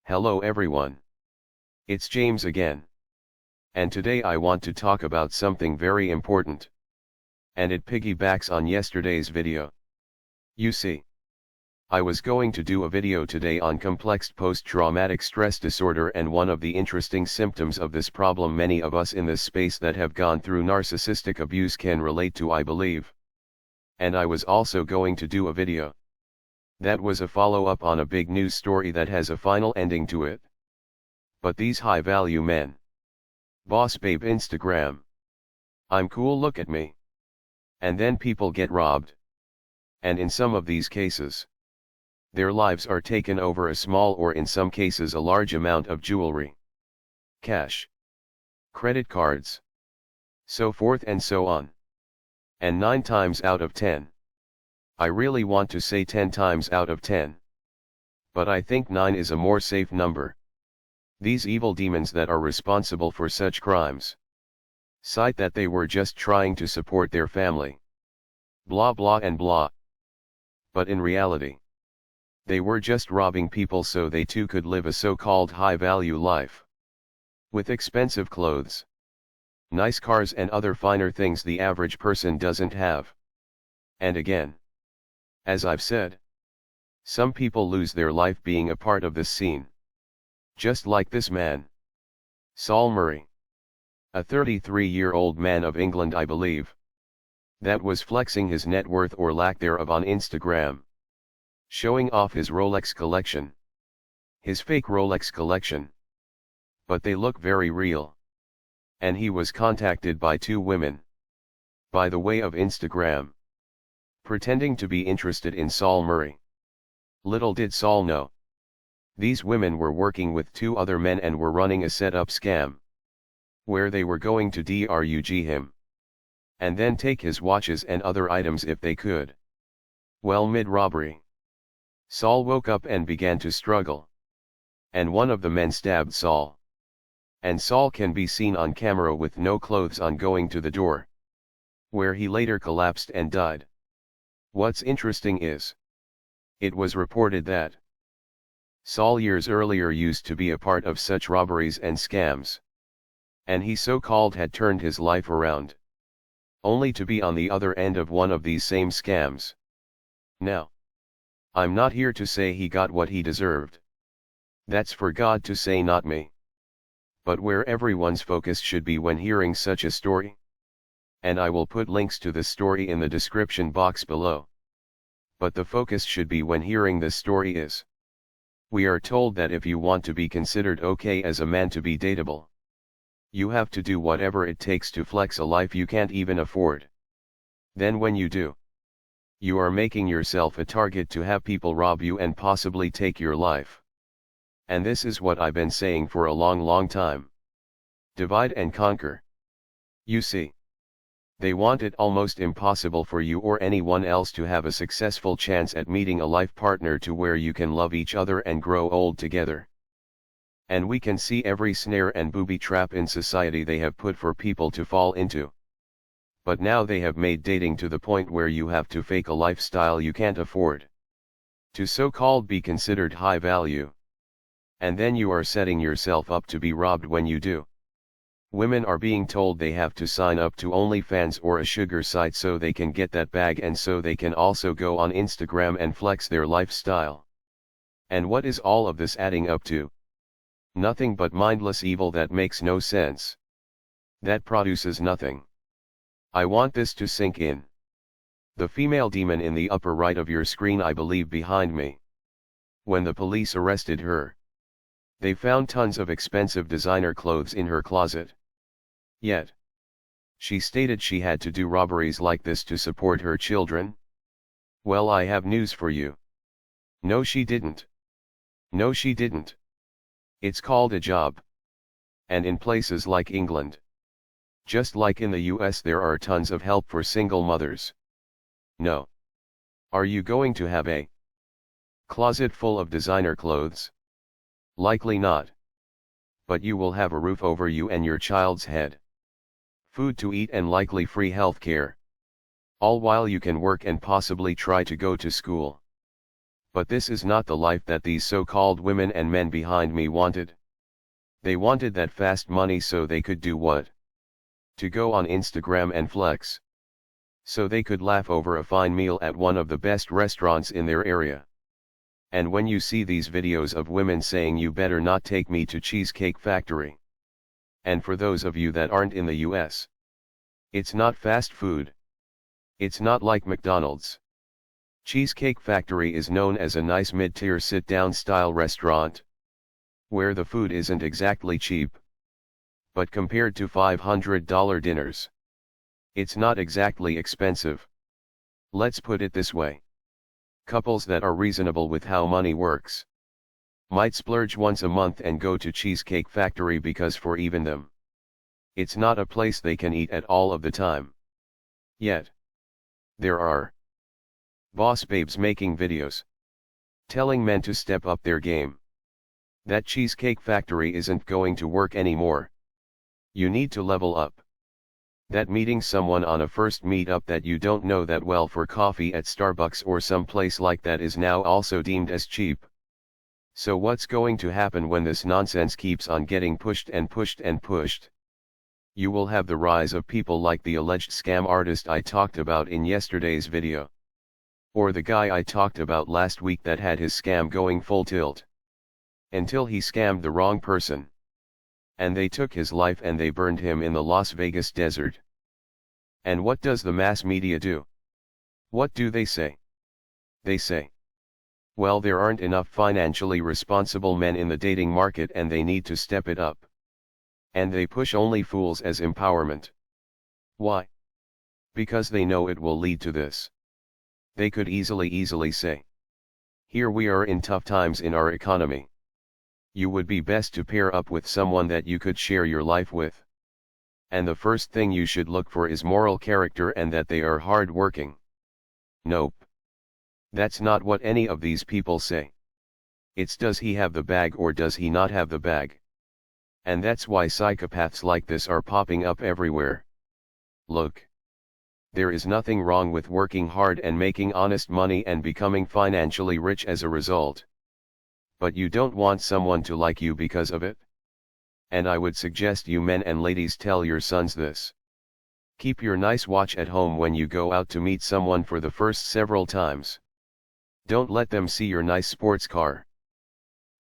Hello everyone. It's James again. And today I want to talk about something very important. And it piggybacks on yesterday's video. You see, I was going to do a video today on complex post-traumatic stress disorder, and one of the interesting symptoms of this problem many of us in this space that have gone through narcissistic abuse can relate to, I believe. And I was also going to do a video that was a follow-up on a big news story that has a final ending to it. But these high-value men. Boss babe Instagram. I'm cool, look at me. And then people get robbed. And in some of these cases, their lives are taken over a small, or in some cases a large amount of jewelry, cash, credit cards, so forth and so on. And 9 times out of 10. I really want to say 10 times out of 10. But I think 9 is a more safe number. These evil demons that are responsible for such crimes cite that they were just trying to support their family. Blah blah and blah. But in reality, they were just robbing people so they too could live a so-called high-value life. With expensive clothes, nice cars and other finer things the average person doesn't have. And again, as I've said, some people lose their life being a part of this scene. Just like this man, Saul Murray. A 33-year-old man of England, I believe, that was flexing his net worth or lack thereof on Instagram, showing off his Rolex collection. His fake Rolex collection. But they look very real. And he was contacted by 2 women, by the way of Instagram, pretending to be interested in Saul Murray. Little did Saul know, these women were working with 2 other men and were running a set-up scam, where they were going to drug him, and then take his watches and other items if they could. Well, mid-robbery, Saul woke up and began to struggle, and one of the men stabbed Saul. And Saul can be seen on camera with no clothes on going to the door, where he later collapsed and died. What's interesting is, it was reported that Saul years earlier used to be a part of such robberies and scams, and he so-called had turned his life around, only to be on the other end of one of these same scams. Now, I'm not here to say he got what he deserved. That's for God to say, not me. But where everyone's focus should be when hearing such a story, and I will put links to the story in the description box below. But the focus should be when hearing this story is, we are told that if you want to be considered okay as a man to be dateable, you have to do whatever it takes to flex a life you can't even afford. Then when you do, you are making yourself a target to have people rob you and possibly take your life. And this is what I've been saying for a long time. Divide and conquer. You see, they want it almost impossible for you or anyone else to have a successful chance at meeting a life partner to where you can love each other and grow old together. And we can see every snare and booby trap in society they have put for people to fall into. But now they have made dating to the point where you have to fake a lifestyle you can't afford, to so-called be considered high value. And then you are setting yourself up to be robbed when you do. Women are being told they have to sign up to OnlyFans or a sugar site so they can get that bag, and so they can also go on Instagram and flex their lifestyle. And what is all of this adding up to? Nothing but mindless evil that makes no sense. That produces nothing. I want this to sink in. The female demon in the upper right of your screen, I believe behind me. When the police arrested her, they found tons of expensive designer clothes in her closet. Yet, she stated she had to do robberies like this to support her children. Well, I have news for you. No, she didn't. No, she didn't. It's called a job. And in places like England, just like in the US, there are tons of help for single mothers. No. Are you going to have a closet full of designer clothes? Likely not. But you will have a roof over you and your child's head, food to eat, and likely free health care. All while you can work and possibly try to go to school. But this is not the life that these so-called women and men behind me wanted. They wanted that fast money so they could do what? To go on Instagram and flex. So they could laugh over a fine meal at one of the best restaurants in their area. And when you see these videos of women saying you better not take me to Cheesecake Factory. And for those of you that aren't in the US, it's not fast food. It's not like McDonald's. Cheesecake Factory is known as a nice mid-tier sit-down style restaurant, where the food isn't exactly cheap. But compared to $500 dinners, it's not exactly expensive. Let's put it this way. Couples that are reasonable with how money works might splurge once a month and go to Cheesecake Factory because for even them, it's not a place they can eat at all of the time. Yet, there are boss babes making videos, telling men to step up their game. That Cheesecake Factory isn't going to work anymore. You need to level up. That meeting someone on a first meetup that you don't know that well for coffee at Starbucks or some place like that is now also deemed as cheap. So what's going to happen when this nonsense keeps on getting pushed and pushed and pushed? You will have the rise of people like the alleged scam artist I talked about in yesterday's video. Or the guy I talked about last week that had his scam going full tilt. Until he scammed the wrong person. And they took his life and they burned him in the Las Vegas desert. And what does the mass media do? What do they say? They say, well, there aren't enough financially responsible men in the dating market and they need to step it up. And they push only fools as empowerment. Why? Because they know it will lead to this. They could easily say, here we are in tough times in our economy. You would be best to pair up with someone that you could share your life with. And the first thing you should look for is moral character and that they are hard-working. Nope. That's not what any of these people say. It's does he have the bag or does he not have the bag? And that's why psychopaths like this are popping up everywhere. Look. There is nothing wrong with working hard and making honest money and becoming financially rich as a result. But you don't want someone to like you because of it? And I would suggest you men and ladies tell your sons this. Keep your nice watch at home when you go out to meet someone for the first several times. Don't let them see your nice sports car.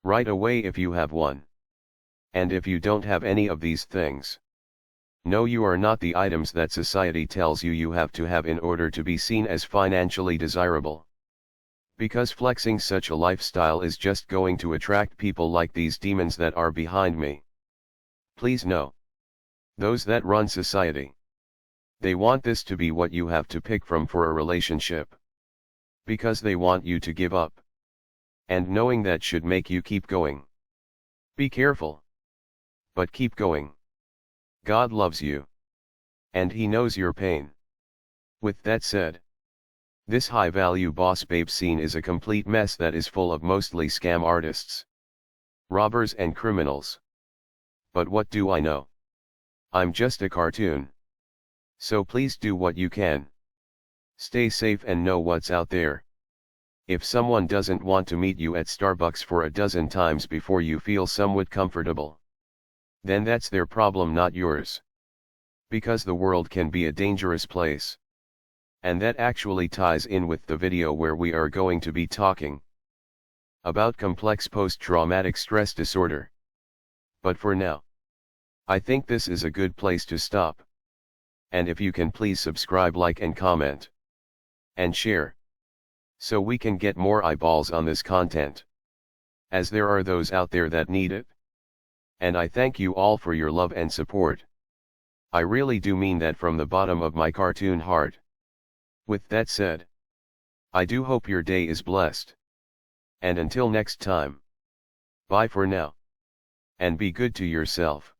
Right away if you have one. And if you don't have any of these things. No, you are not the items that society tells you you have to have in order to be seen as financially desirable. Because flexing such a lifestyle is just going to attract people like these demons that are behind me. Please know. Those that run society. They want this to be what you have to pick from for a relationship. Because they want you to give up. And knowing that should make you keep going. Be careful. But keep going. God loves you. And He knows your pain. With that said, this high-value boss babe scene is a complete mess that is full of mostly scam artists, robbers and criminals. But what do I know? I'm just a cartoon. So please do what you can. Stay safe and know what's out there. If someone doesn't want to meet you at Starbucks for a dozen times before you feel somewhat comfortable, then that's their problem, not yours. Because the world can be a dangerous place. And that actually ties in with the video where we are going to be talking about complex post-traumatic stress disorder. But for now, I think this is a good place to stop. And if you can please subscribe, like and comment. And share. So we can get more eyeballs on this content. As there are those out there that need it. And I thank you all for your love and support. I really do mean that from the bottom of my cartoon heart. With that said, I do hope your day is blessed. And until next time, bye for now. And be good to yourself.